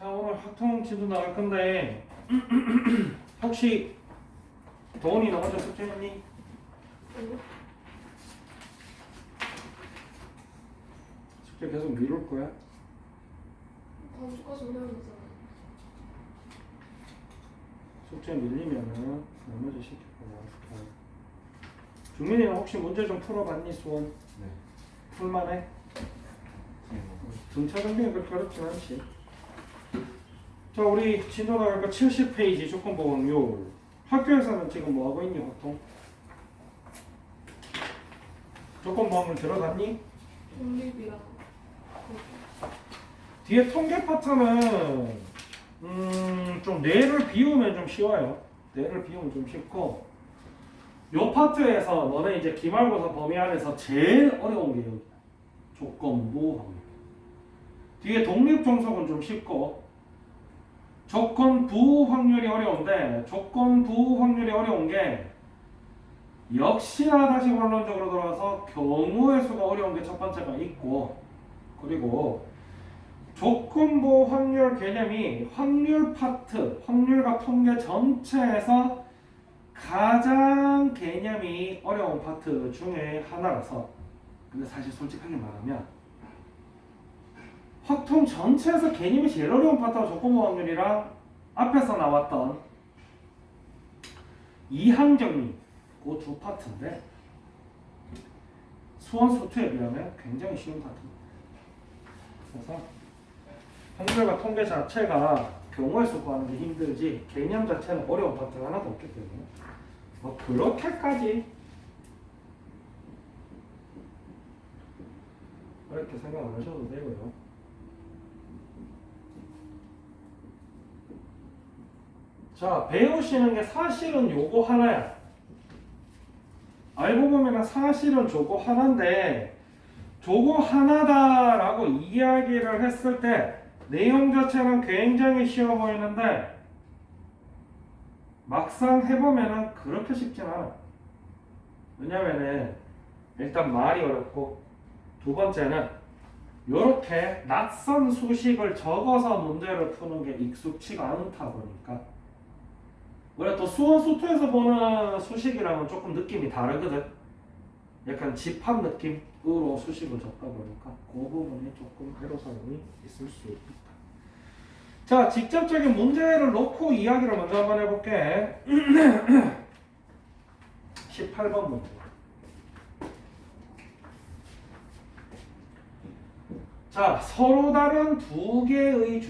자, 오늘 학통 진도 나갈 건데 혹시 도훈이 너 혼자 숙제했니? 숙제 계속 미룰 거야? 다음 주까지 오려면 되잖아. 숙제 밀리면은 나머지 시킬 거야. 중민이는 혹시 문제 좀 풀어봤니? 수원? 네. 풀만해? 등차 정비는 그렇게 어렵진 않지. 자, 우리 진도 나갈 거 70페이지 조건부 확률. 학교에서는 지금 뭐 하고 있니, 보통? 조건부 확률 들어갔니? 독립이랑 뒤에 통계 파트는 좀 뇌를 비우면 좀 쉬워요. 뇌를 비우면 좀 쉽고 요 파트에서 너네 이제 기말고사 범위 안에서 제일 어려운 게 여기 조건부 확률. 뒤에 독립 종속은 좀 쉽고 조건부 확률이 어려운데 조건부 확률이 어려운 게 역시나 다시 원론적으로 돌아가서 경우의 수가 어려운 게 첫 번째가 있고 그리고 조건부 확률 개념이 확률 파트, 확률과 통계 전체에서 가장 개념이 어려운 파트 중에 하나라서 근데 사실 솔직하게 말하면 확통 전체에서 개념이 제일 어려운 파트가 조건부 확률이랑 앞에서 나왔던 이항정리 그 두 파트인데 수원 수투에 비하면 굉장히 쉬운 파트입니다. 그래서 확률과 통계 자체가 경우의 수 구하는 게 힘들지 개념 자체는 어려운 파트가 하나도 없기 때문에 뭐 그렇게까지 어렵게 생각 안 하셔도 되고요. 자, 배우시는 게 사실은 요거 하나야. 알고 보면 사실은 저거 하나인데 저거 하나다라고 이야기를 했을 때 내용 자체는 굉장히 쉬워 보이는데 막상 해보면은 그렇게 쉽진 않아. 왜냐면은 일단 말이 어렵고 두 번째는 요렇게 낯선 수식을 적어서 문제를 푸는 게 익숙치가 않다 보니까 우리가 또 수원 수투에서 보는 수식이랑은 조금 느낌이 다르거든. 약간 집합 느낌으로 수식을 적다 보니까 그 부분에 조금 애로사항이 있을 수 있다. 자, 직접적인 문제를 놓고 이야기를 먼저 한번 해볼게. 18번 문제. 자, 서로 다른 두 개의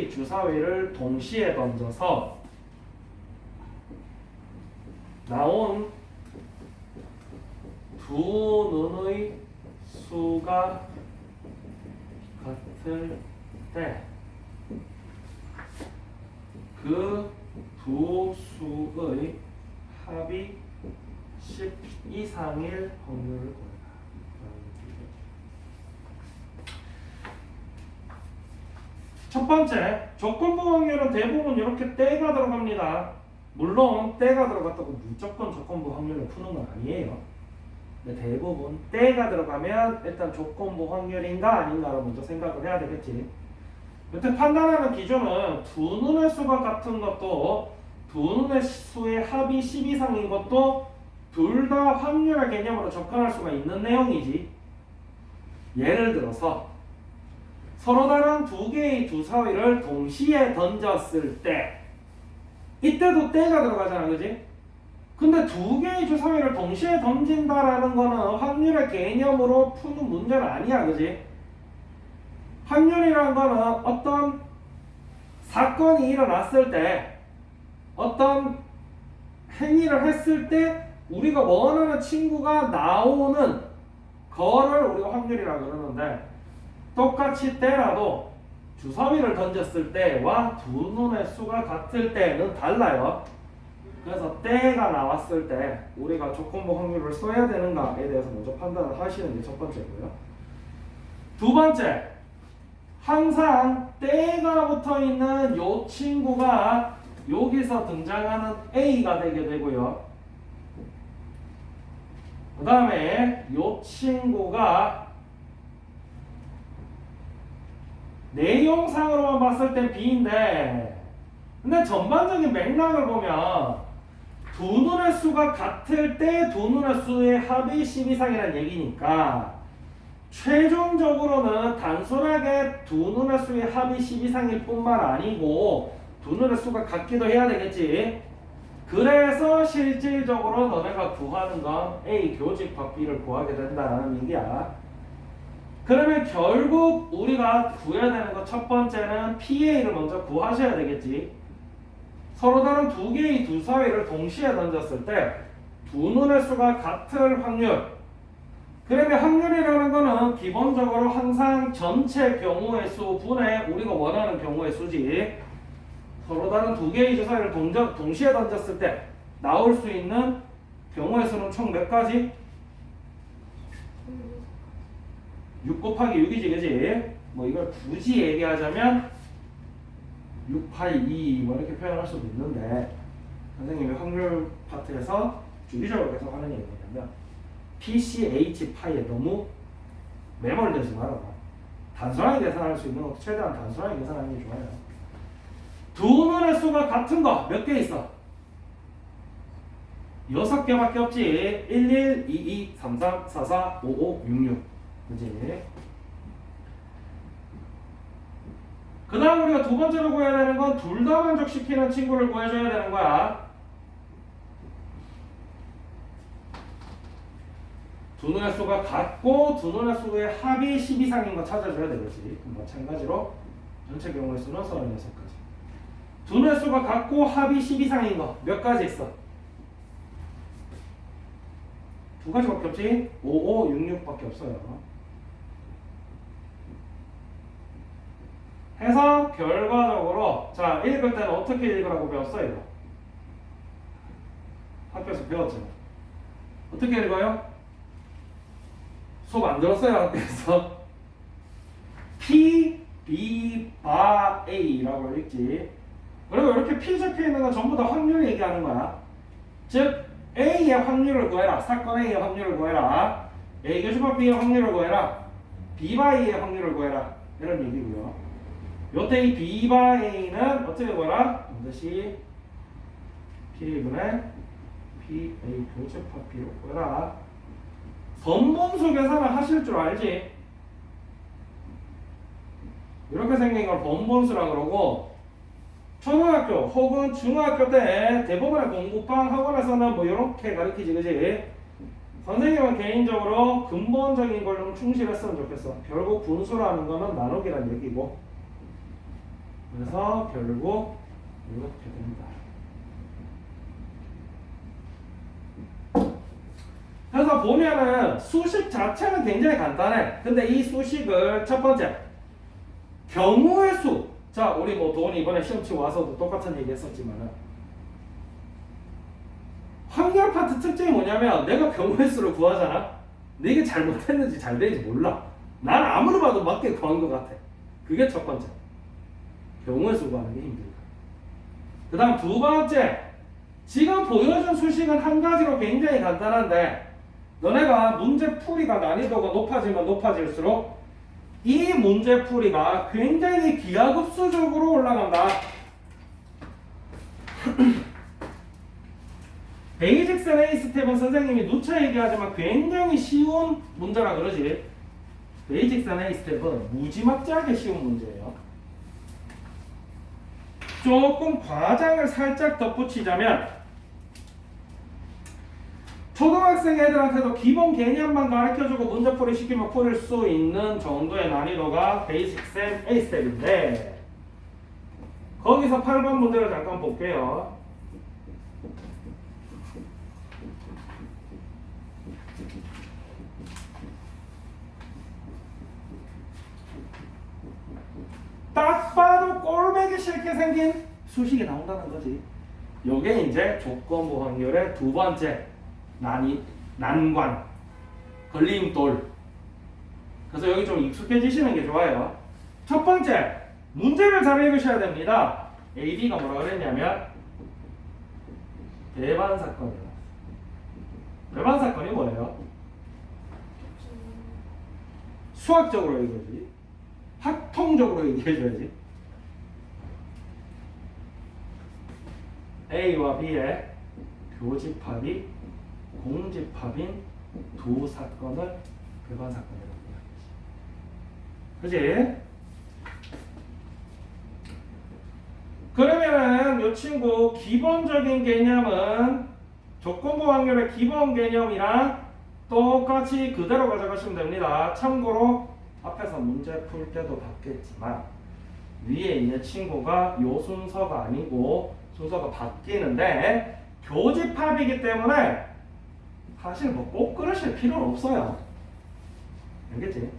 주사위를 동시에 던져서 나온 두 눈의 수가 같을 때 그 두 수의 합이 10 이상일 확률을 구하라. 첫 번째, 조건부 확률은 대부분 이렇게 떼가 들어갑니다. 물론 떼가 들어갔다고 무조건 조건부 확률을 푸는 건 아니에요. 근데 대부분 떼가 들어가면 일단 조건부 확률인가 아닌가를 먼저 생각을 해야 되겠지. 여튼 판단하는 기준은 두 눈의 수가 같은 것도 두 눈의 수의 합이 10 이상인 것도 둘 다 확률의 개념으로 접근할 수가 있는 내용이지. 예를 들어서 서로 다른 두 개의 주사위를 동시에 던졌을 때 이때도 때가 들어가잖아, 그지? 근데 두 개의 주사위를 동시에 던진다라는 거는 확률의 개념으로 푸는 문제는 아니야, 그지? 확률이라는 거는 어떤 사건이 일어났을 때 어떤 행위를 했을 때 우리가 원하는 친구가 나오는 거를 우리가 확률이라고 그러는데 똑같이 때라도 주사위를 던졌을 때와 두 눈의 수가 같을 때는 달라요. 그래서 때가 나왔을 때 우리가 조건부 확률을 써야 되는가에 대해서 먼저 판단을 하시는 게 첫 번째고요. 두 번째, 항상 때가 붙어 있는 요 친구가 여기서 등장하는 A가 되게 되고요. 그 다음에 요 친구가 내용상으로만 봤을 땐 B인데 근데 전반적인 맥락을 보면 두 눈의 수가 같을 때 두 눈의 수의 합이 10 이상이라는 얘기니까 최종적으로는 단순하게 두 눈의 수의 합이 10 이상일 뿐만 아니고 두 눈의 수가 같기도 해야 되겠지. 그래서 실질적으로 너네가 구하는 건 A 교집합 B를 구하게 된다는 얘기야. 그러면 결국 우리가 구해야 되는 거 첫 번째는 PA를 먼저 구하셔야 되겠지. 서로 다른 두 개의 두 사이를 동시에 던졌을 때 두 눈의 수가 같을 확률. 그러면 확률이라는 거는 기본적으로 항상 전체 경우의 수 분의 우리가 원하는 경우의 수지. 서로 다른 두 개의 주 사이를 동시에 던졌을 때 나올 수 있는 경우의 수는 총 몇 가지? 6 곱하기 6이지, 그지? 뭐 이걸 굳이 얘기하자면 6, 8, 2 뭐 이렇게 표현할 수도 있는데 선생님이 확률 파트에서 주기적으로 계속 하는 얘기가 뭐냐면 PCH 파이에 너무 매몰되지 말아라. 단순하게 계산할 수 있는 것도 최대한 단순하게 계산하는 게 좋아요. 두 눈의 수가 같은 거 몇 개 있어? 6개밖에 없지. 1, 1, 2, 2, 3, 3, 4, 4, 5, 5, 6, 6. 그지? 그 다음 우리가 두 번째로 구해야 되는 건 둘 다 만족시키는 친구를 구해줘야 되는 거야. 두 눈의 수가 같고 두 눈의 수의 합이 10 이상인 거 찾아줘야 되겠지. 마찬가지로 전체 경우의 수는 36가지. 두 눈의 수가 같고 합이 10 이상인 거 몇 가지 있어? 두 가지밖에 없지? 5, 5, 6, 6밖에 없어요. 해서 결과적으로 자 읽을 때는 어떻게 읽으라고 배웠어 이거? 학교에서 배웠잖아. 어떻게 읽어요? 수업 안 들었어요 학교에서? P, B, 바, A라고 읽지. 그리고 이렇게 P 적혀 있는 건 전부 다 확률 얘기하는 거야. 즉 A의 확률을 구해라. 사건 A의 확률을 구해라. A 교집합 B의 확률을 구해라. B 바 A의 확률을 구해라. 이런 얘기고요. 요때 이 B 바 A는 어떻게 구해라? 반드시 P분의 P, A 교집합 B로 구해라. 번분수 계산을 하실 줄 알지? 이렇게 생긴 걸 번분수라 그러고 초등학교 혹은 중학교 때 대부분의 공부방 학원에서는 뭐 이렇게 가르치지, 그지? 선생님은 개인적으로 근본적인 걸 좀 충실했으면 좋겠어. 결국 분수라는 거는 나누기란 얘기고. 그래서 결국 이렇게 됩니다. 그래서 보면은 수식 자체는 굉장히 간단해. 근데 이 수식을 첫 번째 경우의 수. 자, 우리 뭐 도훈이 이번에 시험 치고 와서도 똑같은 얘기 했었지만은 확률 파트 특징이 뭐냐면 내가 경우의 수를 구하잖아. 근데 이게 잘못했는지 잘 되는지 몰라. 난 아무리 봐도 맞게 구한 것 같아. 그게 첫 번째. 경우의 수 구하는 게 힘들다. 그 다음 두 번째, 지금 보여준 수식은 한 가지로 굉장히 간단한데 너네가 문제풀이가 난이도가 높아지면 높아질수록 이 문제풀이가 굉장히 기하급수적으로 올라간다. 베이직스 A 스텝은 선생님이 누차 얘기하지만 굉장히 쉬운 문제라 그러지. 베이직스 A 스텝은 무지막지하게 쉬운 문제예요. 조금 과장을 살짝 덧붙이자면 초등학생 애들한테도 기본 개념만 가르쳐주고 문제풀이 시키면 풀릴 수 있는 정도의 난이도가 베이직스 A 스텝인데 거기서 8번 문제를 잠깐 볼게요. 딱 봐도 꼴보기 싫게 생긴 수식이 나온다는 거지. 요게 이제 조건부 확률의 두 번째 난관, 걸림돌. 그래서 여기 좀 익숙해지시는 게 좋아요. 첫 번째, 문제를 잘 읽으셔야 됩니다. A, B가 뭐라 그랬냐면 배반 사건이에요. 배반 사건이 뭐예요? 수학적으로 이거지. 확통적으로 얘기해줘야지. A와 B의 교집합이 공집합인 두 사건을 배반 사건이라고 이야기하지. 그지? 그러면은 이 친구 기본적인 개념은 조건부 확률의 기본 개념이랑 똑같이 그대로 가져가시면 됩니다. 참고로 앞에서 문제 풀 때도 봤겠지만 위에 있는 친구가 요 순서가 아니고 순서가 바뀌는데 교집합이기 때문에 사실 뭐 꼭 그러실 필요는 없어요. 알겠지?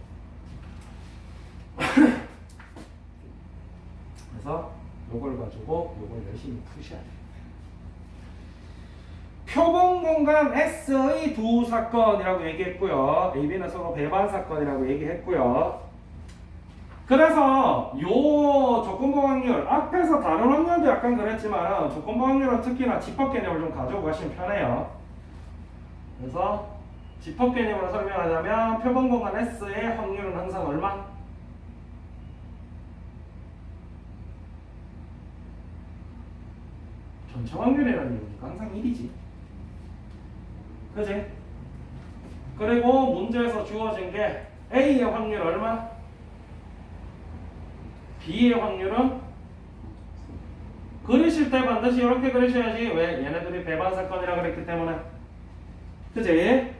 그래서 요걸 가지고 요걸 열심히 푸셔야 돼요. 표본 공간 S의 두 사건이라고 얘기했고요. AB는 서로 배반 사건이라고 얘기했고요. 그래서 요 조건부 확률 앞에서 다른 확률도 약간 그랬지만 조건부 확률은 특히나 집합 개념을 좀 가지고 가시면 편해요. 그래서 집합 개념으로 설명하자면 표본 공간 S의 확률은 항상 얼마? 전체 확률이라는 얘기니까 항상 1이지. 그지? 그리고 문제에서 주어진 게 A의 확률 얼마? B의 확률은? 그리실 때 반드시 이렇게 그리셔야지. 왜? 얘네들이 배반 사건이라 그랬기 때문에. 그지?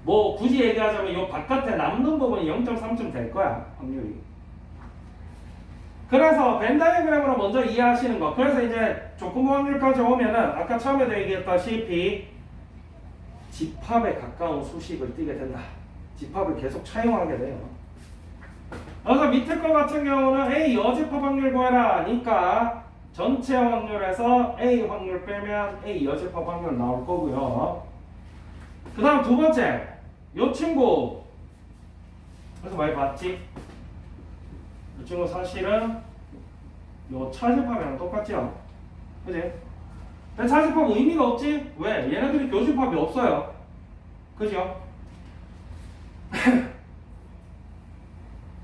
뭐 굳이 얘기하자면 이 바깥에 남는 부분이 0.3쯤 될 거야. 확률이. 그래서 벤 다이어그램으로 먼저 이해하시는 거. 그래서 이제 조건부 확률까지 오면은 아까 처음에도 얘기했다시피 집합에 가까운 수식을 띠게 된다. 집합을 계속 차용하게 돼요. 그래서 밑에 거 같은 경우는 A 여집합 확률 구해라 니까 전체 확률에서 A 확률 빼면 A 여집합 확률 나올 거고요. 그 다음 두 번째 요 친구 그래서 많이 봤지? 이 친구 사실은 요 차집합이랑 똑같죠? 그지? 근데 차집합 의미가 없지? 왜? 얘네들이 교집합이 없어요. 그죠?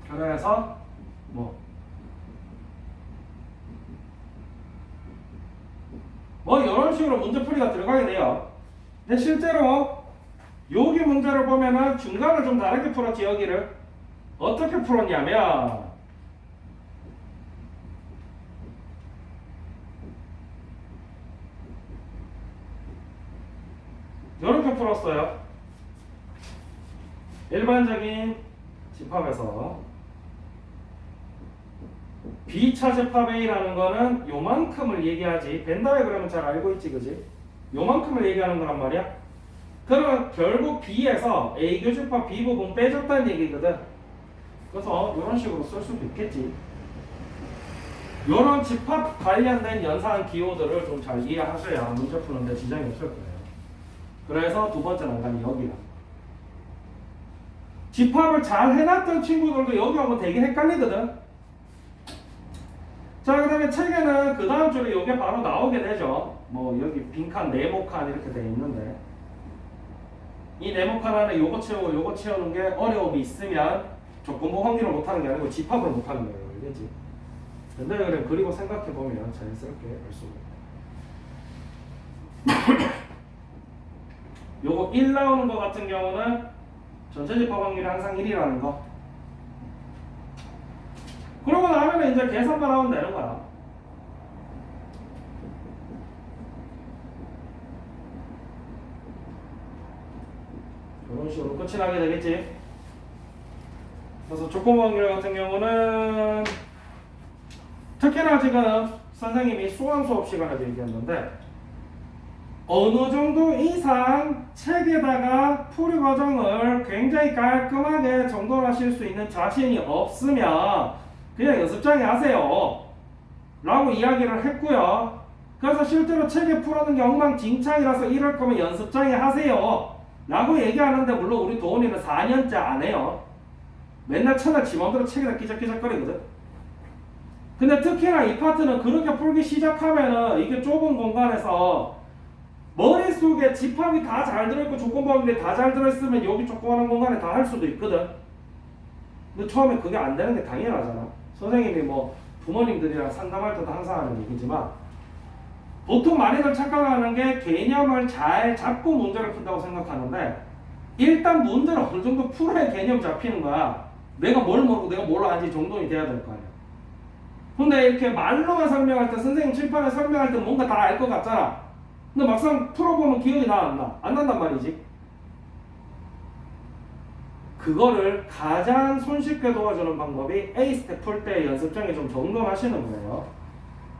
그래서 뭐 이런 식으로 문제풀이가 들어가게 돼요. 근데 실제로 여기 문제를 보면은 중간을 좀 다르게 풀었지. 여기를 어떻게 풀었냐면 이렇게 풀었어요. 일반적인 집합에서 비차집합 A라는 거는 요만큼을 얘기하지. 벤 다이어그램은 잘 알고 있지, 그지? 요만큼을 얘기하는 거란 말이야. 그러면 결국 B에서 A 교집합 B 부분 빼줬다는 얘기거든. 그래서 이런 식으로 쓸 수도 있겠지. 이런 집합 관련된 연산 기호들을 좀 잘 이해하셔야 문제 푸는데 지장이 없을 거예요. 그래서 두 번째 난관이 여기다. 집합을 잘 해놨던 친구들도 여기 오면 되게 헷갈리거든. 자, 그 다음에 책에는 그 다음 줄에 이게 바로 나오게 되죠. 뭐 여기 빈칸 네모칸 이렇게 돼 있는데 이 네모칸 안에 요거 채우고 요거 채우는 게 어려움이 있으면 조건부 확률을 못하는 게 아니고 집합을 못하는 거예요. 알겠지? 근데 그래 그리고 생각해보면 자연스럽게 알 수 있고 요거 1 나오는 거 같은 경우는 전체 집합 확률이 항상 1이라는 거. 그러고 나면 이제 계산만 하면 되는 거야. 이런 식으로 끝이 나게 되겠지. 그래서 조건부 확률 같은 경우는 특히나 지금 선생님이 수학 수업 시간에도 얘기했는데 어느 정도 이상 책에다가 풀이 과정을 굉장히 깔끔하게 정돈하실 수 있는 자신이 없으면 그냥 연습장에 하세요 라고 이야기를 했고요. 그래서 실제로 책에 풀어놓은 게 엉망진창이라서 이럴 거면 연습장에 하세요 라고 얘기하는데 물론 우리 도훈이는 4년째 안 해요. 맨날 채널 지 맘대로 책에다 끼적끼적거리거든. 근데 특히나 이 파트는 그렇게 풀기 시작하면은 이게 좁은 공간에서 머릿속에 여기에 집합이 다 잘 들어있고 조건부 확률이 다 잘 들어있으면 여기 조그마한 공간에 다 할 수도 있거든. 근데 처음에 그게 안 되는 게 당연하잖아. 선생님이 뭐 부모님들이랑 상담할 때도 항상 하는 얘기지만 보통 많이들 착각하는 게 개념을 잘 잡고 문제를 푼다고 생각하는데 일단 문제를 어느 정도 풀어야 개념 잡히는 거야. 내가 뭘 모르고 내가 뭘 아는지 정돈이 돼야 될 거 아니야. 근데 이렇게 말로만 설명할 때 선생님 칠판에 설명할 때 뭔가 다 알 것 같잖아. 근데 막상 풀어보면 기억이 나 안 나? 안 난단 말이지. 그거를 가장 손쉽게 도와주는 방법이 A스텝 풀 때 연습장에 좀 정돈하시는 거예요.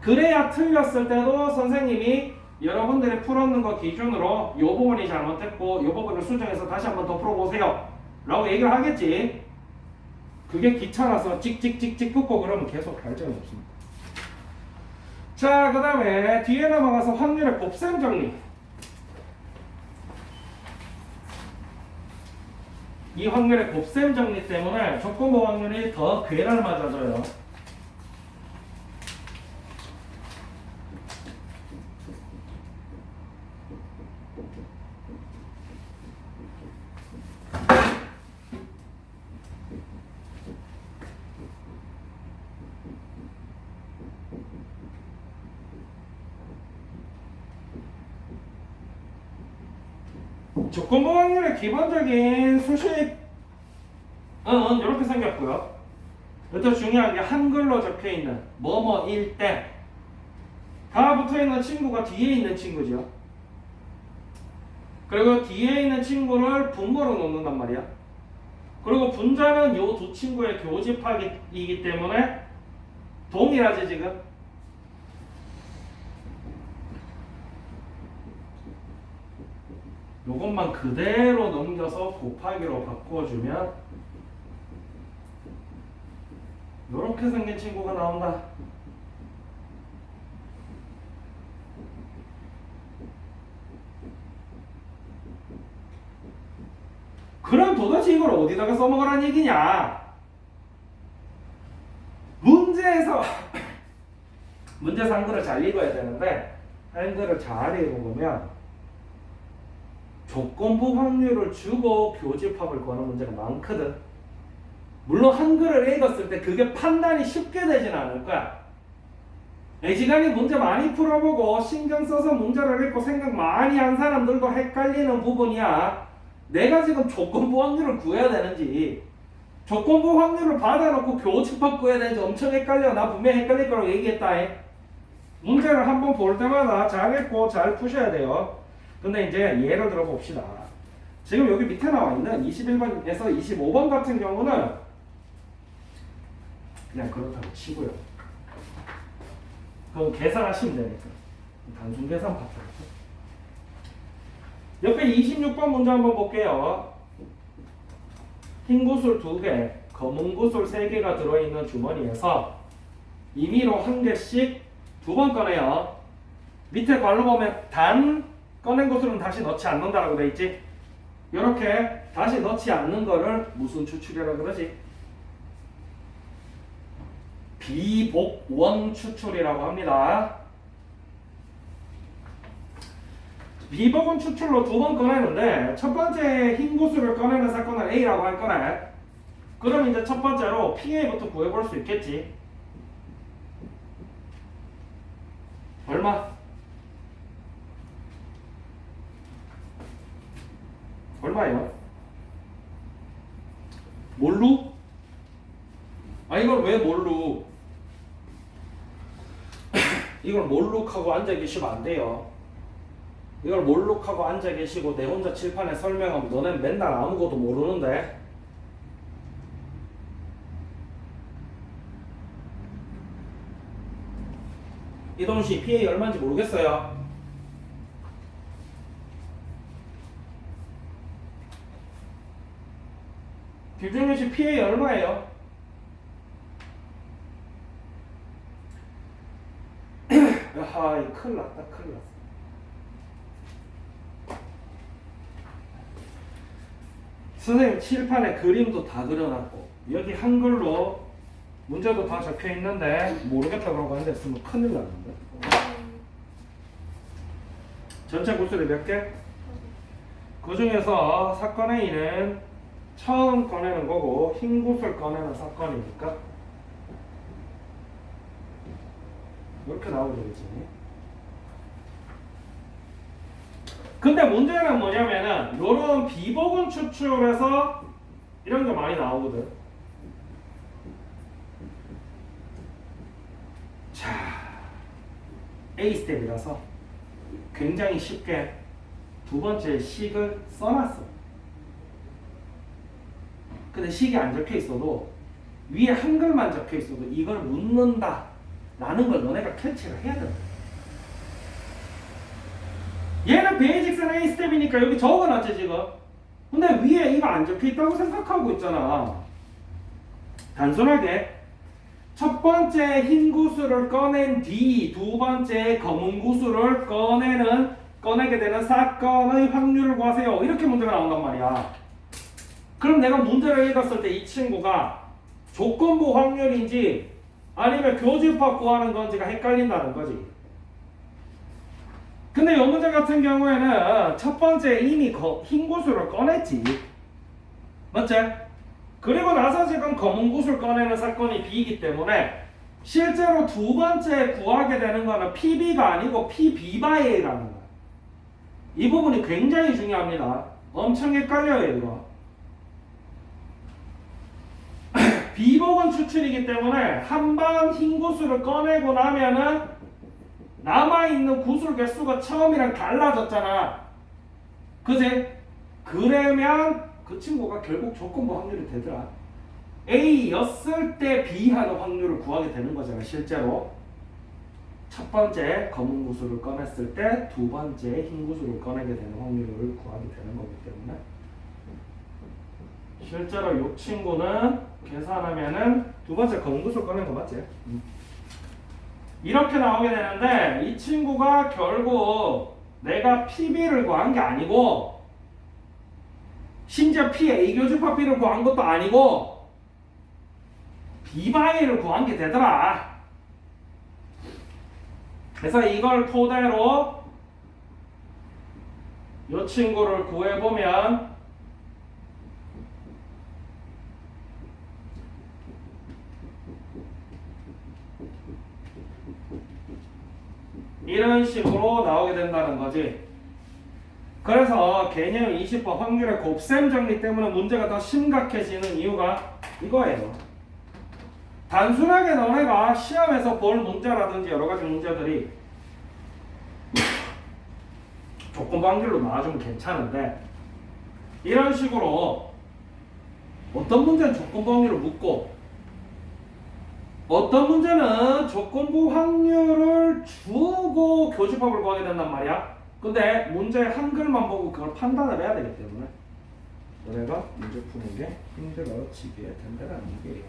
그래야 틀렸을 때도 선생님이 여러분들이 풀었는 거 기준으로 이 부분이 잘못됐고 이 부분을 수정해서 다시 한번 더 풀어보세요 라고 얘기를 하겠지. 그게 귀찮아서 찍찍찍찍 긋고 그러면 계속 발전이 없습니다. 자, 그 다음에 뒤에 넘어가서 확률의 곱셈 정리. 이 확률의 곱셈 정리 때문에 조건부 확률이 더 괴를 맞아줘요. 조건부 확률의 기본적인 수식은 이렇게 생겼고요. 또 중요한 게 한글로 적혀있는 뭐뭐일 때 가 붙어있는 친구가 뒤에 있는 친구죠. 그리고 뒤에 있는 친구를 분모로 놓는단 말이야. 그리고 분자는 이 두 친구의 교집합이기 때문에 동일하지 지금. 요것만 그대로 넘겨서 곱하기로 바꿔주면 요렇게 생긴 친구가 나온다. 그럼 도대체 이걸 어디다가 써먹으라는 얘기냐? 문제에서 문제에서 한글을 잘 읽어야 되는데 한글을 잘 읽어보면 조건부 확률을 주고 교집합을 구하는 문제가 많거든. 물론 한글을 읽었을 때 그게 판단이 쉽게 되진 않을 거야. 애지간히 문제 많이 풀어보고 신경 써서 문제를 읽고 생각 많이 한 사람들도 헷갈리는 부분이야. 내가 지금 조건부 확률을 구해야 되는지 조건부 확률을 받아놓고 교집합 구해야 되는지 엄청 헷갈려. 나 분명히 헷갈릴 거라고 얘기했다. 문제를 한번 볼 때마다 잘 읽고 잘 푸셔야 돼요. 근데 이제 예를 들어 봅시다. 지금 여기 밑에 나와 있는 21번에서 25번 같은 경우는 그냥 그렇다고 치고요. 그럼 계산하시면 되니까. 단순 계산 파트였죠. 옆에 26번 문제 한번 볼게요. 흰 구슬 2개, 검은 구슬 3개가 들어있는 주머니에서 임의로 1개씩 2번 꺼내요. 밑에 괄호 보면 단 꺼낸 구슬은 다시 넣지 않는다라고 돼 있지. 이렇게 다시 넣지 않는 거를 무슨 추출이라고 그러지? 비복원 추출이라고 합니다. 비복원 추출로 2번 꺼내는데 첫 번째 흰 구슬을 꺼내는 사건을 A라고 할 거네. 그럼 이제 첫 번째로 PA부터 구해볼 수 있겠지. 얼마? 얼마예요? 뭘로? 아 이걸 왜 뭘로? 이걸 몰록하고 앉아 계시면 안 돼요. 이걸 몰록하고 앉아 계시고 내 혼자 칠판에 설명하면 너넨 맨날 아무것도 모르는데. 이동씨 PA 얼마인지 모르겠어요. 김정윤씨 PA 얼마예요? 아하, 큰일 났다, 큰일 났어. 선생님 칠판에 그림도 다 그려놨고 여기 한글로 문제도 다 적혀있는데 모르겠다 그러고 앉아 있으면 큰일 났는데. 전체 구슬이 몇 개? 그 중에서 사건 A는 처음 꺼내는 거고 흰 구슬 꺼내는 사건이니까 이렇게 나오게 되겠지. 근데 문제는 뭐냐면은 요런 비복원 추출해서 이런 게 많이 나오거든. 자, A 스텝이라서 굉장히 쉽게 두 번째 식을 써놨어. 근데 식이 안 적혀 있어도 위에 한글만 적혀 있어도 이걸 묻는다 라는 걸 너네가 캐치를 해야 돼. 얘는 베이직선 A 스텝이니까 여기 적어놨지 지금. 근데 위에 이거 안 적혀 있다고 생각하고 있잖아. 단순하게 첫 번째 흰 구슬을 꺼낸 뒤 두 번째 검은 구슬을 꺼내게 되는 사건의 확률을 구하세요. 이렇게 문제가 나온단 말이야. 그럼 내가 문제를 읽었을 때 이 친구가 조건부 확률인지 아니면 교집합 구하는 건지가 헷갈린다는 거지. 근데 이 문제 같은 경우에는 첫 번째 이미 흰 구슬을 꺼냈지. 맞지? 그리고 나서 지금 검은 구슬 꺼내는 사건이 B이기 때문에 실제로 두 번째 구하게 되는 거는 PB가 아니고 PB바이라는 거야. 이 부분이 굉장히 중요합니다. 엄청 헷갈려요 이거. 비복원 추출이기 때문에 한 번 흰 구슬을 꺼내고 나면은 남아있는 구슬 개수가 처음이랑 달라졌잖아. 그지? 그러면 그 친구가 결국 조건부 확률이 되더라. A였을 때 B 하는 확률을 구하게 되는 거잖아. 실제로 첫 번째 검은 구슬을 꺼냈을 때 두 번째 흰 구슬을 꺼내게 되는 확률을 구하게 되는 거기 때문에 실제로 이 친구는 계산하면은 두 번째 검은 구슬 꺼낸 거 맞지? 이렇게 나오게 되는데 이 친구가 결국 내가 PB를 구한 게 아니고 심지어 PA 교집합 B를 구한 것도 아니고 B바이를 구한 게 되더라. 그래서 이걸 토대로 이 친구를 구해보면 이런 식으로 나오게 된다는 거지. 그래서 개념 20% 확률의 곱셈 정리 때문에 문제가 더 심각해지는 이유가 이거예요. 단순하게 너네가 시험에서 볼 문제라든지 여러 가지 문제들이 조건부 확률로 나와주면 괜찮은데 이런 식으로 어떤 문제는 조건부 확률을 묻고 어떤 문제는 조건부 확률을 주고 교집합을 구하게 된단 말이야. 근데 문제 한글만 보고 그걸 판단을 해야 되기 때문에 너네가 문제 푸는 게 힘들어지게 된다는 얘기예요.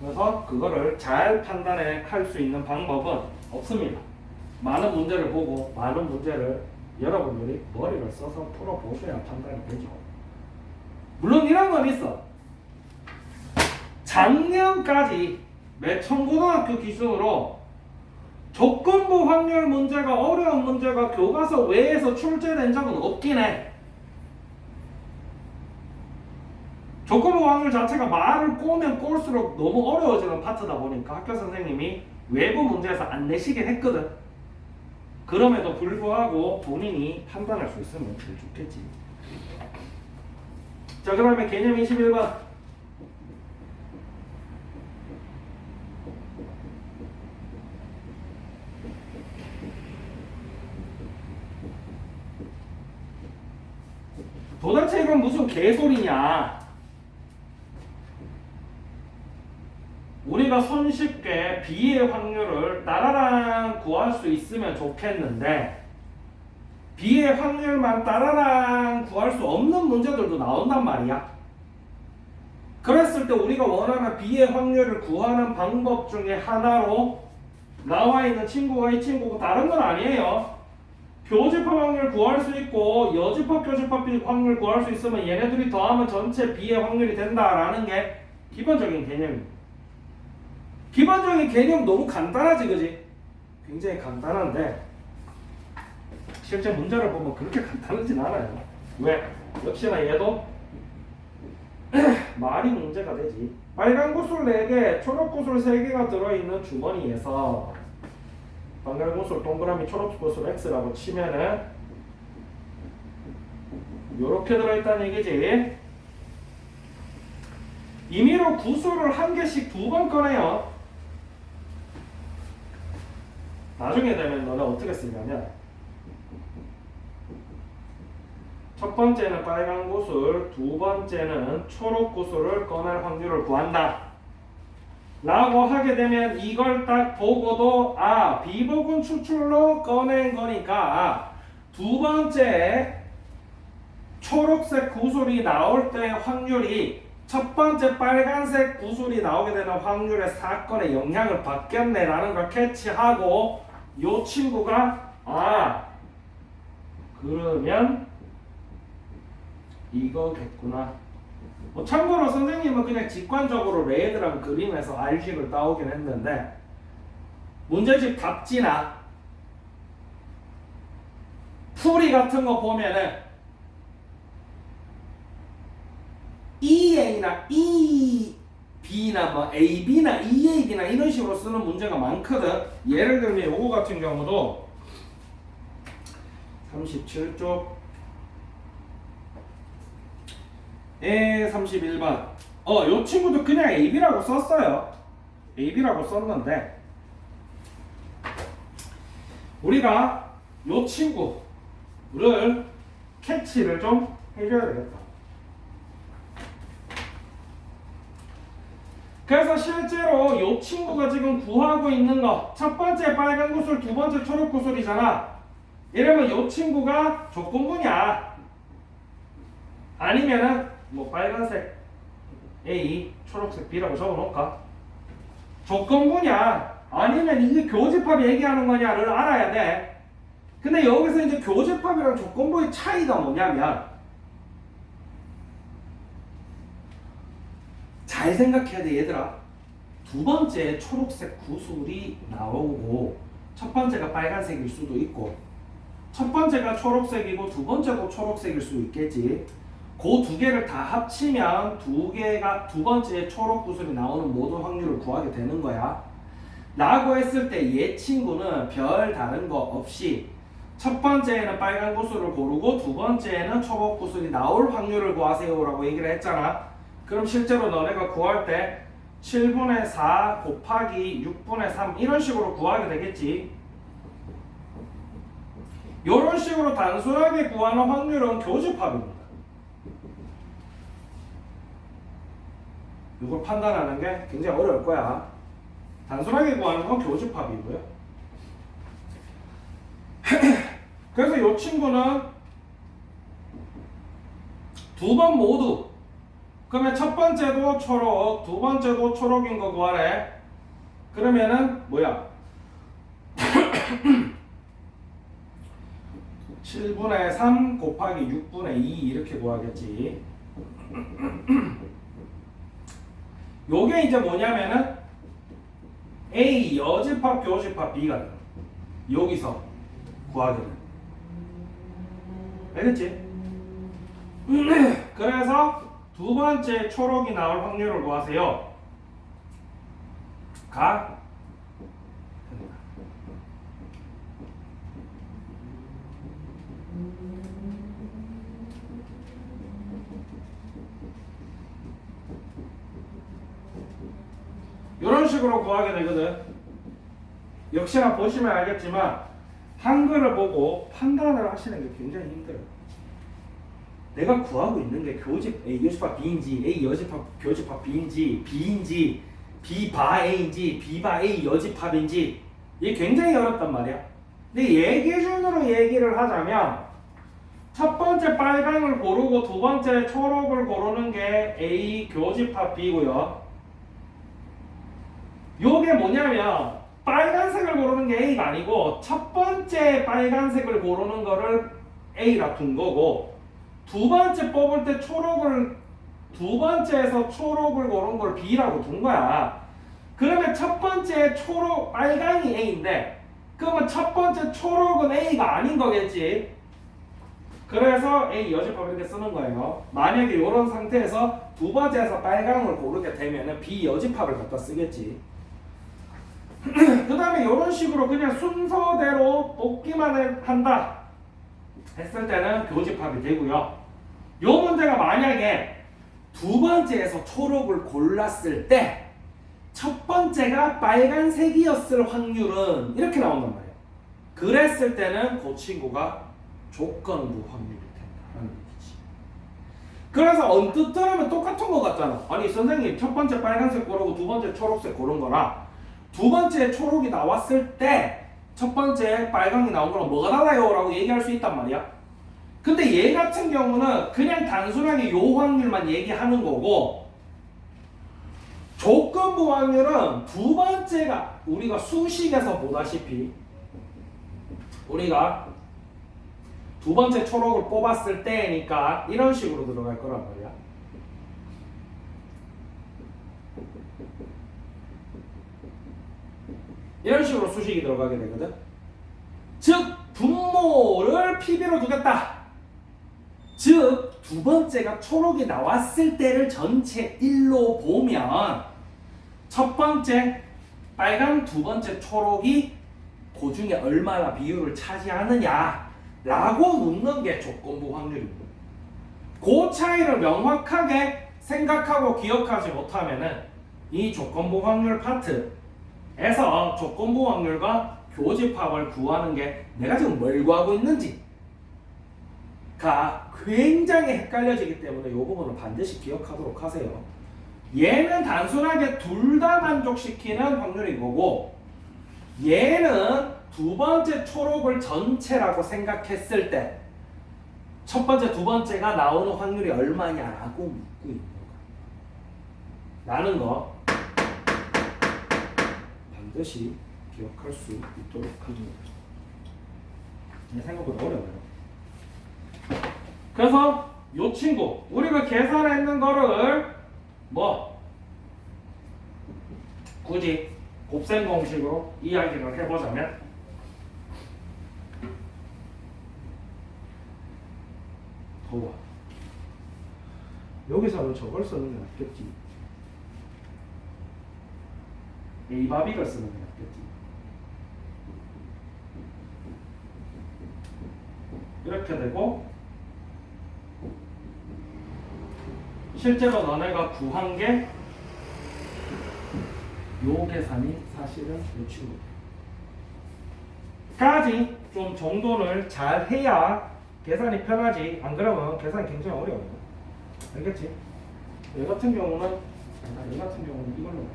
그래서 그거를 잘 판단해 할 수 있는 방법은 없습니다. 많은 문제를 보고 많은 문제를 여러분들이 머리를 써서 풀어보셔야 판단이 되죠. 물론 이런 건 있어. 작년까지 매 청고등학교 기준으로 조건부 확률 문제가 어려운 문제가 교과서 외에서 출제된 적은 없긴 해. 조건부 확률 자체가 말을 꼬면 꼴수록 너무 어려워지는 파트다 보니까 학교 선생님이 외부 문제에서 안 내시긴 했거든. 그럼에도 불구하고 본인이 판단할 수 있으면 제일 좋겠지. 자, 그러면 개념 21번. 도대체 이건 무슨 개소리냐? 우리가 손쉽게 B의 확률을 따라랑 구할 수 있으면 좋겠는데 B의 확률만 따라랑 구할 수 없는 문제들도 나온단 말이야. 그랬을 때 우리가 원하는 B의 확률을 구하는 방법 중에 하나로 나와 있는 친구가 이 친구고 다른 건 아니에요. 교집합 확률 구할 수 있고 여집합 교집합 B 확률 구할 수 있으면 얘네들이 더하면 전체 B의 확률이 된다라는 게 기본적인 개념입니다. 기본적인 개념 너무 간단하지, 그지? 굉장히 간단한데 실제 문제를 보면 그렇게 간단하진 않아요. 왜? 역시나 얘도 말이 문제가 되지. 빨간 구슬 4개, 초록 구슬 3개가 들어있는 주머니에서 빨간 구슬 동그라미, 초록 구슬 X라고 치면은 요렇게 들어있다는 얘기지. 임의로 구슬을 1개씩 2번 꺼내요. 나중에 되면 너네 어떻게 쓰냐면 첫 번째는 빨간 구슬, 두 번째는 초록 구슬을 꺼낼 확률을 구한다 라고 하게 되면 이걸 딱 보고도 비복은 추출로 꺼낸 거니까 두 번째 초록색 구슬이 나올 때 확률이 첫 번째 빨간색 구슬이 나오게 되는 확률의 사건에 영향을 받겠네 라는 걸 캐치하고 요 친구가 그러면 이거겠구나. 참고로 선생님은 그냥 직관적으로 레드랑 그림에서 알식을 따오긴 했는데 문제집 답지나 풀이 같은 거 보면은 EA나 EB나 뭐 AB나 EAB나 이런 식으로 쓰는 문제가 많거든. 예를 들면 요거 같은 경우도 37쪽 31번 요 친구도 그냥 AB라고 썼어요. AB라고 썼는데 우리가 요 친구를 캐치를 좀 해줘야 되겠다. 그래서 실제로 요 친구가 지금 구하고 있는 거 첫 번째 빨간 구슬, 두 번째 초록 구슬이잖아. 이러면 요 친구가 조건부냐 아니면은 뭐 빨간색 A, 초록색 B라고 적어놓을까? 조건부냐 아니면 이게 교집합 얘기하는 거냐를 알아야 돼. 근데 여기서 이제 교집합이랑 조건부의 차이가 뭐냐면 잘 생각해야 돼 얘들아. 두 번째 초록색 구슬이 나오고 첫 번째가 빨간색일 수도 있고 첫 번째가 초록색이고 두 번째도 초록색일 수 있겠지. 그 두 개를 다 합치면 두 번째 초록 구슬이 나오는 모든 확률을 구하게 되는 거야. 라고 했을 때 얘 친구는 별 다른 거 없이 첫 번째에는 빨간 구슬을 고르고 두 번째에는 초록 구슬이 나올 확률을 구하세요 라고 얘기를 했잖아. 그럼 실제로 너네가 구할 때 7분의 4 곱하기 6분의 3 이런 식으로 구하게 되겠지. 이런 식으로 단순하게 구하는 확률은 교집합입니다. 이걸 판단하는 게 굉장히 어려울 거야. 단순하게 구하는 건 교집합이고요. 그래서 이 친구는 두 번 모두 그러면 첫 번째도 초록, 두 번째도 초록인 거 구하래. 그러면은 뭐야? 7분의 3 곱하기 6분의 2 이렇게 구하겠지. 요게 이제 뭐냐면은 A 여집합 교집합 B가 돼. 여기서 구하게 돼. 알겠지? 그래서 두 번째 초록이 나올 확률을 구하세요. 가 됩니다. 이런 식으로 구하게 되거든. 역시나 보시면 알겠지만 한글을 보고 판단을 하시는 게 굉장히 힘들어요. 내가 구하고 있는 게 A 여집합 B인지 A 여집합 교집합 B인지 B인지 B바 A인지 B바 A 여집합인지 이게 굉장히 어렵단 말이야. 근데 얘 기준으로 얘기를 하자면 첫 번째 빨강을 고르고 두 번째 초록을 고르는 게 A 교집합 B고요. 요게 뭐냐면 빨간색을 고르는 게 A가 아니고 첫 번째 빨간색을 고르는 거를 A라 둔 거고 두 번째 뽑을 때 두 번째에서 초록을 고른 걸 B라고 둔 거야. 그러면 첫 번째 초록 빨강이 A인데 그러면 첫 번째 초록은 A가 아닌 거겠지. 그래서 A 여집합 이렇게 쓰는 거예요. 만약에 이런 상태에서 두 번째에서 빨강을 고르게 되면 B 여집합을 갖다 쓰겠지. 그 다음에 이런 식으로 그냥 순서대로 뽑기만 한다 했을 때는 교집합이 되고요. 이 문제가 만약에 두 번째에서 초록을 골랐을 때 첫 번째가 빨간색이었을 확률은 이렇게 나온단 말이에요. 그랬을 때는 그 친구가 조건부 확률이 된다는 얘기지. 그래서 언뜻 들으면 똑같은 것 같잖아. 아니 선생님 첫 번째 빨간색 고르고 두 번째 초록색 고른 거나 두 번째 초록이 나왔을 때 첫 번째 빨강이 나온 거랑 뭐가 달라요? 라고 얘기할 수 있단 말이야. 근데 얘 같은 경우는 그냥 단순하게 요 확률만 얘기하는 거고 조건부 확률은 두 번째가 우리가 수식에서 보다시피 우리가 두 번째 초록을 뽑았을 때니까 이런 식으로 들어갈 거란 말이야. 이런 식으로 수식이 들어가게 되거든. 즉 분모를 PB로 두겠다. 즉 두 번째가 초록이 나왔을 때를 전체 1로 보면 첫 번째 빨간 두 번째 초록이 그 중에 얼마나 비율을 차지하느냐 라고 묻는 게 조건부 확률입니다. 그 차이를 명확하게 생각하고 기억하지 못하면은 이 조건부 확률 파트에서 조건부 확률과 교집합을 구하는 게 내가 지금 뭘 구하고 있는지가 굉장히 헷갈려지기 때문에 이 부분을 반드시 기억하도록 하세요. 얘는 단순하게 둘 다 만족시키는 확률인 거고 얘는 두 번째 초록을 전체라고 생각했을 때 첫 번째, 두 번째가 나오는 확률이 얼마냐라고 묻고 있는 거야. 라는 거 반드시 기억할 수 있도록 합니다. 생각보다 어려워요. 그래서 이 친구 우리가 계산했는 거를 뭐 굳이 곱셈 공식으로 이야기를 해보자면 더워. 여기서는 저걸 쓰는 게 낫겠지. A바빅을 쓰는 게 낫겠지. 이렇게 되고 실제로 너네가 구한 게 요 계산이 사실은 요 친구까지 좀 정도를 잘 해야 계산이 편하지. 안 그러면 계산이 굉장히 어려워요. 알겠지? 얘 같은 경우는 이걸로 해야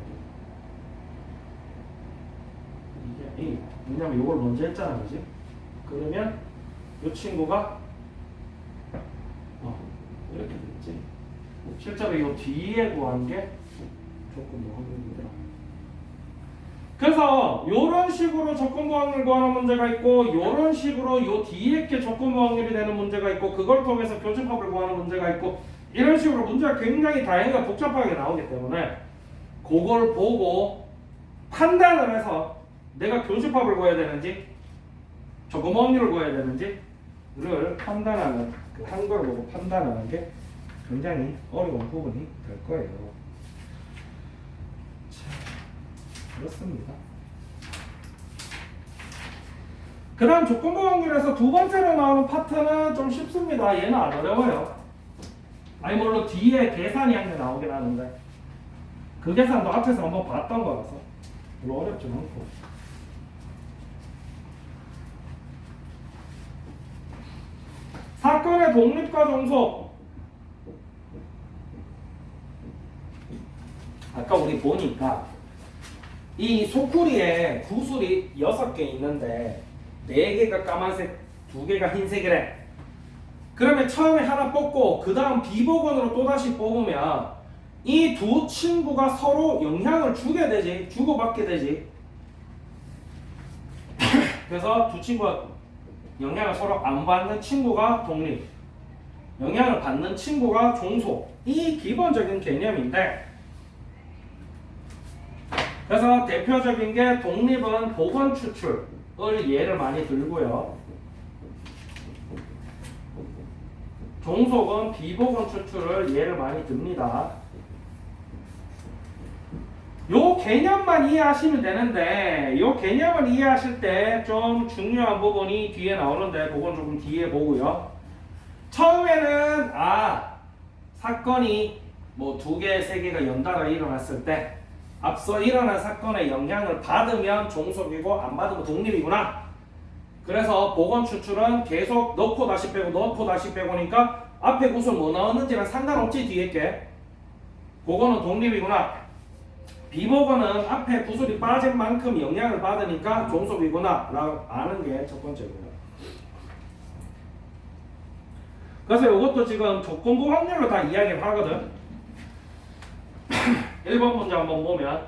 이게 A. 왜냐면 이걸 먼저 했잖아, 그지? 그러면 이 친구가 이렇게 됐지. 실제로 이 뒤에 구한 게 조건부 확률이더라. 그래서 이런 식으로 조건부 확률 구하는 문제가 있고 이런 식으로 요 뒤에 게 조건부 확률이 되는 문제가 있고 그걸 통해서 교집합을 구하는 문제가 있고 이런 식으로 문제가 굉장히 다양하게 복잡하게 나오기 때문에 그걸 보고 판단을 해서 내가 교집합을 구해야 되는지 조건부 확률을 구해야 되는지를 판단하는 그 한글을 보고 판단하는 게 굉장히 어려운 부분이 될 거예요. 자, 그렇습니다. 그 다음 조건부 확률에서 두 번째로 나오는 파트는 좀 쉽습니다. 얘는 안 어려워요. 아니 물론 뒤에 계산이 한 개 나오긴 하는데 그 계산도 앞에서 한번 봤던 거라서 별로 어렵지 않고 사건의 독립과 종속 아까 우리 보니까 이 소쿠리에 구슬이 6개 있는데 4개가 까만색, 2개가 흰색이래. 그러면 처음에 하나 뽑고 그 다음 비복원으로 또다시 뽑으면 이 두 친구가 서로 영향을 주게 되지. 주고받게 되지. 그래서 두 친구가 영향을 서로 안 받는 친구가 독립, 영향을 받는 친구가 종속. 이 기본적인 개념인데 그래서 대표적인 게 독립은 복원 추출을 예를 많이 들고요. 종속은 비복원 추출을 예를 많이 듭니다. 요 개념만 이해하시면 되는데 요 개념을 이해하실 때 좀 중요한 부분이 뒤에 나오는데 그건 조금 뒤에 보고요. 처음에는 사건이 뭐 2개, 3개가 연달아 일어났을 때 앞서 일어난 사건의 영향을 받으면 종속이고 안 받으면 독립이구나. 그래서 복원 추출은 계속 넣고 다시 빼고 넣고 다시 빼고니까 앞에 구슬 뭐 넣었는지랑 상관없지 뒤에 게. 그거는 독립이구나. 비복원은 앞에 구슬이 빠진 만큼 영향을 받으니까 종속이구나 라고 아는 게 첫 번째고요. 그래서 이것도 지금 조건부 확률로 다 이야기를 하거든. 1번 문제 한번 보면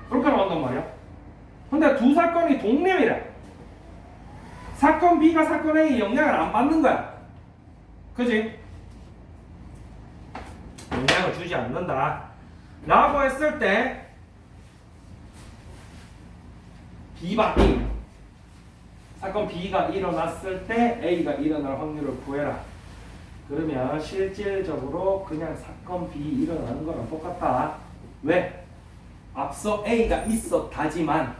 그렇게 나온단 말이야. 근데 두 사건이 독립이래. 사건 B가 사건 A에 영향을 안 받는 거야. 그지? 영향을 주지 않는다 라고 했을 때 B가 A, 사건 B가 일어났을 때 A가 일어날 확률을 구해라. 그러면 실질적으로 그냥 사건 B 일어나는 거랑 똑같다. 왜? 앞서 A가 있었다지만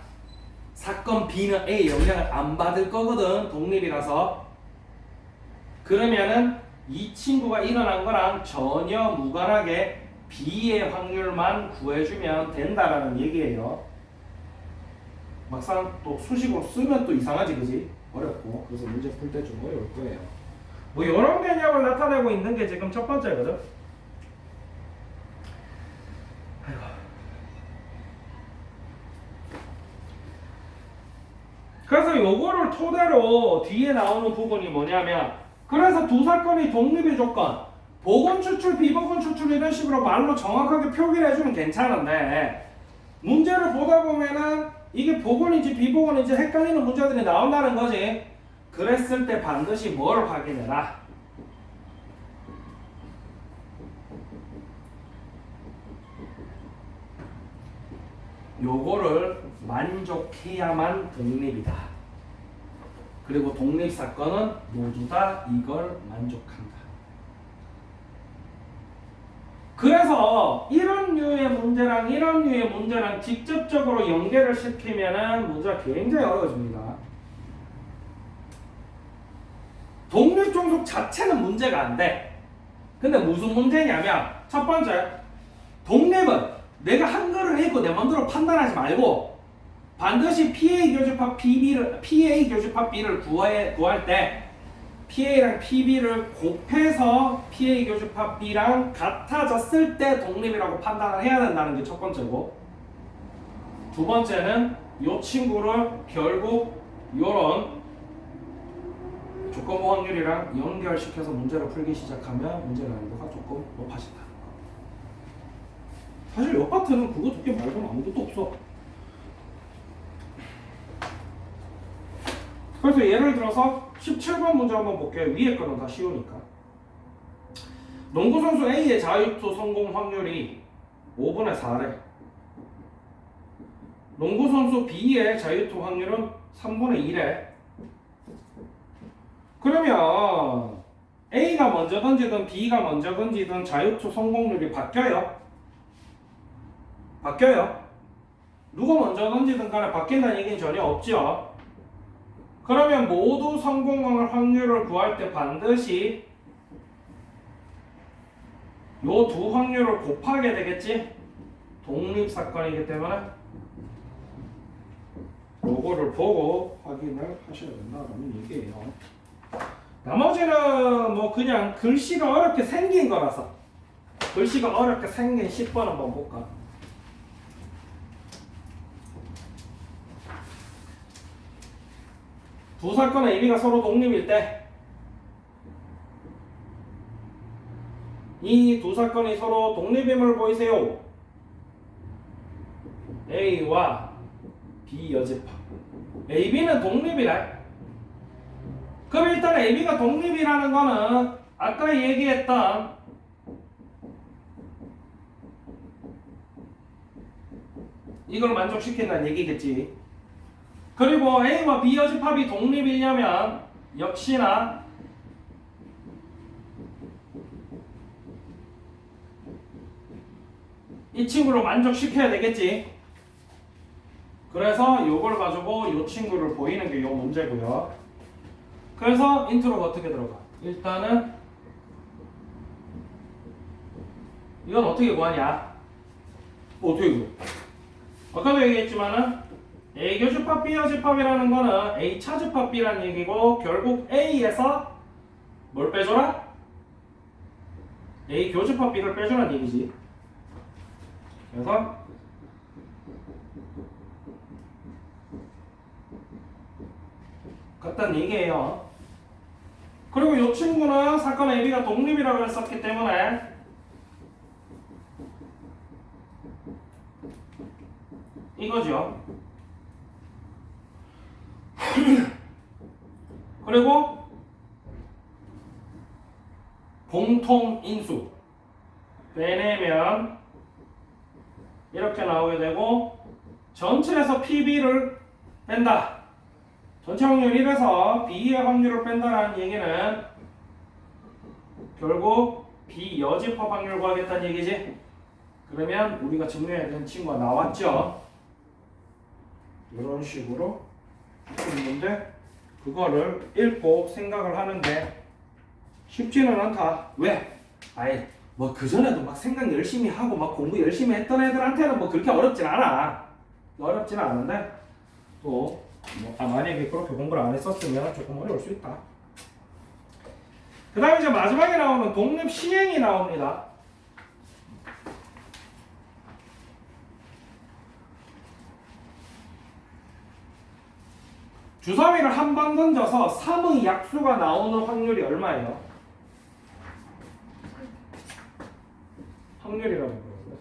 사건 B는 A 영향을 안 받을 거거든. 독립이라서. 그러면은 이 친구가 일어난 거랑 전혀 무관하게 B의 확률만 구해주면 된다라는 얘기예요. 막상 또 수식으로 쓰면 또 이상하지, 그지? 어렵고. 그래서 문제 풀 때 좀 어려울 거예요. 뭐 이런 개념을 나타내고 있는 게 지금 첫 번째거든. 아이고. 그래서 요거를 토대로 뒤에 나오는 부분이 뭐냐면, 그래서 두 사건이 독립의 조건, 복원 추출, 비복원 추출 이런 식으로 말로 정확하게 표기를 해주면 괜찮은데, 문제를 보다 보면은 이게 복원인지 비복원인지 헷갈리는 문제들이 나온다는 거지. 그랬을 때 반드시 뭘 확인해라? 요거를 만족해야만 독립이다. 그리고 독립사건은 모두 다 이걸 만족한다. 그래서 이런 류의 문제랑 이런 류의 문제랑 직접적으로 연계를 시키면은 문제가 굉장히 어려워집니다. 독립종속 자체는 문제가 안 돼. 근데 무슨 문제냐면, 첫 번째, 독립은 내가 한글을 읽고 내 마음대로 판단하지 말고 반드시 PA 교집합 B를 구할 때 PA랑 PB를 곱해서 PA 교집합 B랑 같아졌을 때 독립이라고 판단을 해야 된다는 게 첫 번째고, 두 번째는 이 친구를 결국 이런 조건부 확률이랑 연결시켜서 문제를 풀기 시작하면 문제 난이도가 조금 높아진다는 거. 사실 이 파트는 그거 두 개 말고는 아무것도 없어. 그래서 예를 들어서 17번 문제 한번 볼게요. 위에 거는 다 쉬우니까. 농구선수 A의 자유투 성공 확률이 5분의 4래. 농구선수 B의 자유투 확률은 3분의 1래. 그러면 A가 먼저 던지든 B가 먼저 던지든 자유투 성공률이 바뀌어요? 바뀌어요? 누가 먼저 던지든 간에 바뀐다는 얘기는 전혀 없죠. 그러면 모두 성공할 확률을 구할 때 반드시 요 두 확률을 곱하게 되겠지? 독립사건이기 때문에 요거를 보고 확인을 하셔야 된다는 얘기예요. 나머지는 뭐 그냥 글씨가 어렵게 생긴 거라서, 글씨가 어렵게 생긴 10번 한번 볼까? 두 사건의 의미가 서로 독립일 때 이 두 사건이 서로 독립임을 보이세요. A와 B 여집합. A, B는 독립이래. 그럼 일단 AB가 독립이라는 거는 아까 얘기했던 이걸 만족시킨다는 얘기겠지. 그리고 A와 B 여집합이 독립이려면 역시나 이 친구를 만족시켜야 되겠지. 그래서 요걸 가지고 요 친구를 보이는 게 요 문제고요. 그래서 인트로가 어떻게 들어가? 일단은 이건 어떻게 구하냐? 어떻게 구해? 아까도 얘기했지만은 A 교집합 B 여집합이라는 거는 A 차집합 B라는 얘기고 결국 A에서 뭘 빼줘라? A 교집합 B를 빼주라는 얘기지. 그래서 같다는 얘기예요. 그리고 이 친구는 사건 AB가 독립이라고 했었기 때문에 이거죠. 그리고 공통인수 빼내면 이렇게 나오게 되고 전체에서 PB를 뺀다. 전체 확률 1에서 B의 확률을 뺀다라는 얘기는 결국 B 여집합 확률 구하겠다는 얘기지. 그러면 우리가 증명해야 되는 친구가 나왔죠. 이런 식으로 있는데 그거를 읽고 생각을 하는데 쉽지는 않다. 왜? 아예 뭐 그전에도 막 생각 열심히 하고 막 공부 열심히 했던 애들한테는 뭐 그렇게 어렵진 않아. 어렵지는 않은데 또 만약에 그렇게 공부를 안 했었으면 조금 어려울 수 있다. 그 다음에 이제 마지막에 나오는 독립 시행이 나옵니다. 주사위를 한 번 던져서 3의 약수가 나오는 확률이 얼마예요? 확률이라고 그러거든요.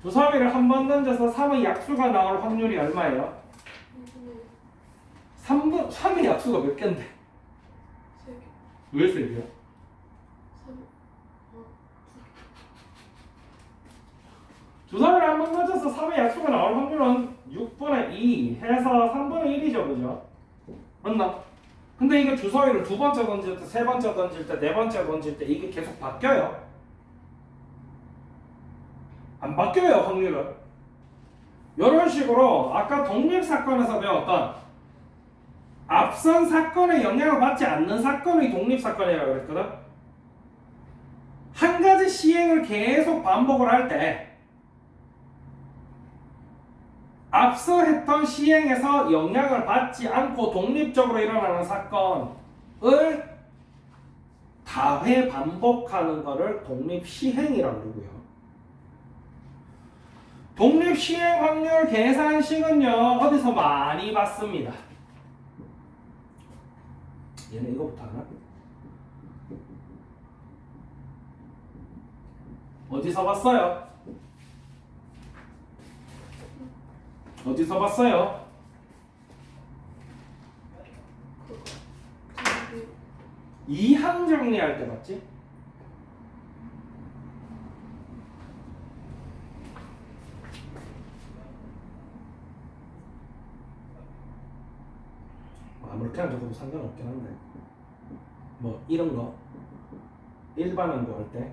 주사위를 한 번 던져서 3의 약수가 나올 확률이 얼마예요? 3의 약수가 몇 개인데? 3개. 왜 3개야? 3. 주사위를 한 번 던져서 3의 약수가 나올 확률은 6분의 2 해서 3분의 1이죠, 그죠? 맞나? 근데 이게 주사위를 두 번째 던질 때, 세 번째 던질 때, 네 번째 던질 때 이게 계속 바뀌어요? 안 바뀌어요, 확률은. 이런 식으로 아까 독립사건에서 배웠던 앞선 사건에 영향을 받지 않는 사건의 독립사건이라고 그랬거든? 한 가지 시행을 계속 반복을 할 때 앞서 했던 시행에서 영향을 받지 않고 독립적으로 일어나는 사건을 다회 반복하는 것을 독립시행이라고 그러고요. 독립시행 확률 계산식은요, 어디서 많이 봤습니다. 얘는 이거부터 하나? 어디서 봤어요? 어디서 봤어요? 이항 정리할 때 봤지? 아무렇게나 적어도 상관없긴 한데 뭐 이런 거 일반항 구할 때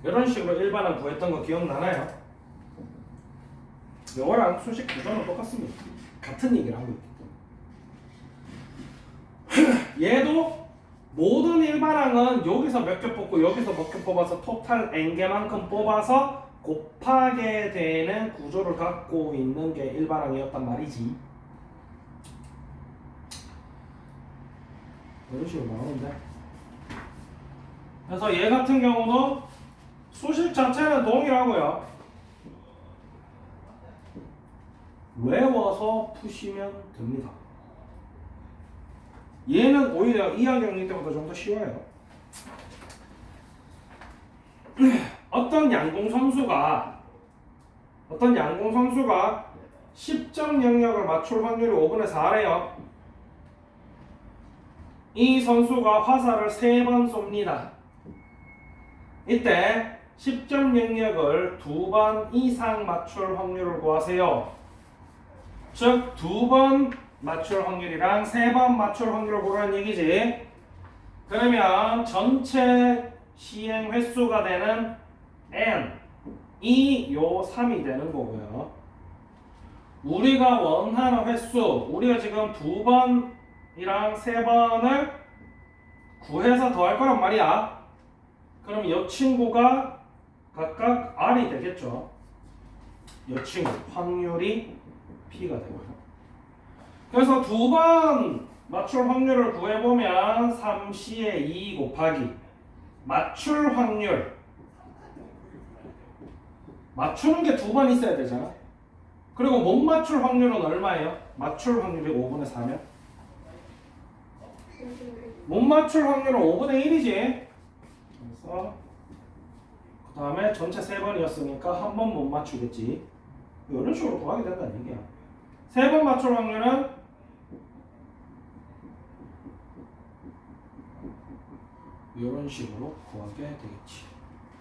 이런 식으로 일반항 구했던 거 기억나나요? 영어랑 수식 구조는 똑같습니다. 같은 얘기를 하고 있기 때문에 얘도 모든 일반항은 여기서 몇 개 뽑고 여기서 몇 개 뽑아서 토탈 n개만큼 뽑아서 곱하게 되는 구조를 갖고 있는 게 일반항이었단 말이지. 이런 식으로 나오는데 그래서 얘 같은 경우도 수식 자체는 동일하고요. 외워서 푸시면 됩니다. 얘는 오히려 2학년 때보다 좀 더 쉬워요. 어떤 양궁 선수가 10점 영역을 맞출 확률이 5분의 4래요. 이 선수가 화살을 3번 쏩니다. 이때 10점 영역을 2번 이상 맞출 확률을 구하세요. 즉 2번 맞출 확률이랑 3번 맞출 확률을 구하는 얘기지. 그러면 전체 시행 횟수가 되는 n이 요 3이 되는 거고요. 우리가 원하는 횟수, 우리가 지금 2번이랑 3번을 구해서 더할 거란 말이야. 그럼 이 친구가 각각 R이 되겠죠. 이 친구 확률이 P가 되고요. 그래서 2번 맞출 확률을 구해보면 3C의 2 곱하기 맞출 확률, 맞추는 게 2번 있어야 되잖아. 그리고 못 맞출 확률은 얼마예요? 맞출 확률이 5분의 4면 못 맞출 확률은 5분의 1이지. 그래서 그 다음에 전체 3번이었으니까 한 번 못 맞추겠지. 이런 식으로 구하게 된다는 얘기야. 3번 맞출 확률은 이런 식으로 구하게 되겠지.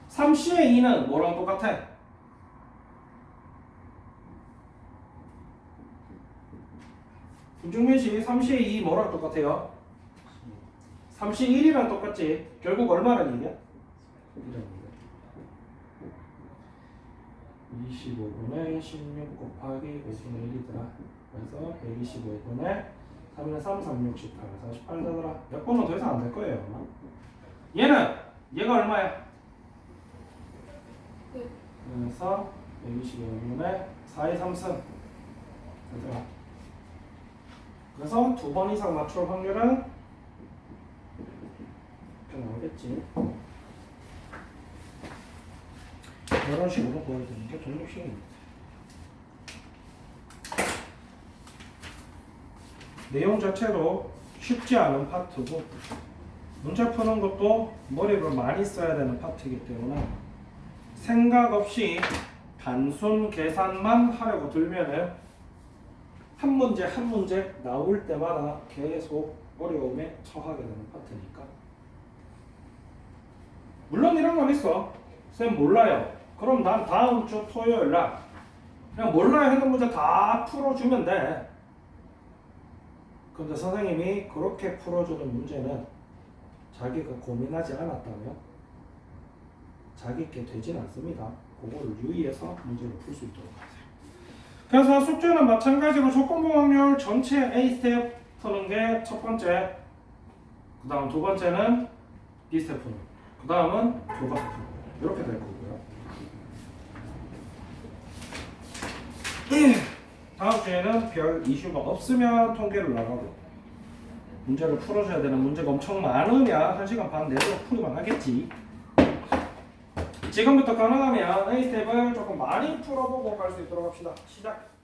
3C의 2는 뭐랑 똑같아? 김중민씨 3C의 2 뭐랑 똑같아요? 3C 1이랑 똑같지. 결국 얼마란 얘기야? 25분의 16 곱하기 5분의 1이더라. 그래서 125분의 3의 3, 3, 6, 18, 48 되더라. 몇 번은 더 이상 안 될 거예요. 얘가 얼마야? 네. 그래서 125분의 4의 3승 되더라. 그래서 2번 이상 맞출 확률은 이렇게 나오겠지. 이런 식으로 보여드리는 게 독립식입니다. 내용 자체도 쉽지 않은 파트고 문제 푸는 것도 머리를 많이 써야 되는 파트이기 때문에 생각 없이 단순 계산만 하려고 들면은 한 문제 한 문제 나올 때마다 계속 어려움에 처하게 되는 파트니까. 물론 이런 건 있어. 쌤 몰라요. 그럼 난 다음 주 토요일 날 그냥 몰라요 하는 문제 다 풀어주면 돼. 근데 선생님이 그렇게 풀어주는 문제는 자기가 고민하지 않았다면 자기께 되진 않습니다. 그거를 유의해서 문제를 풀 수 있도록 하세요. 그래서 숙제는 마찬가지로 조건부 확률 전체 A 스텝 푸는 게 첫 번째, 그 다음 두 번째는 B 스텝 푸는, 그 다음은 교과서 푸는, 이렇게 될 거고요. 다음 주에는 별 이슈가 없으면 통계를 나가고 문제를 풀어줘야 되는 문제가 엄청 많으면 1시간 반 내로 풀기만 하겠지. 지금부터 가능하면 A 스텝을 조금 많이 풀어보고 갈 수 있도록 합시다. 시작!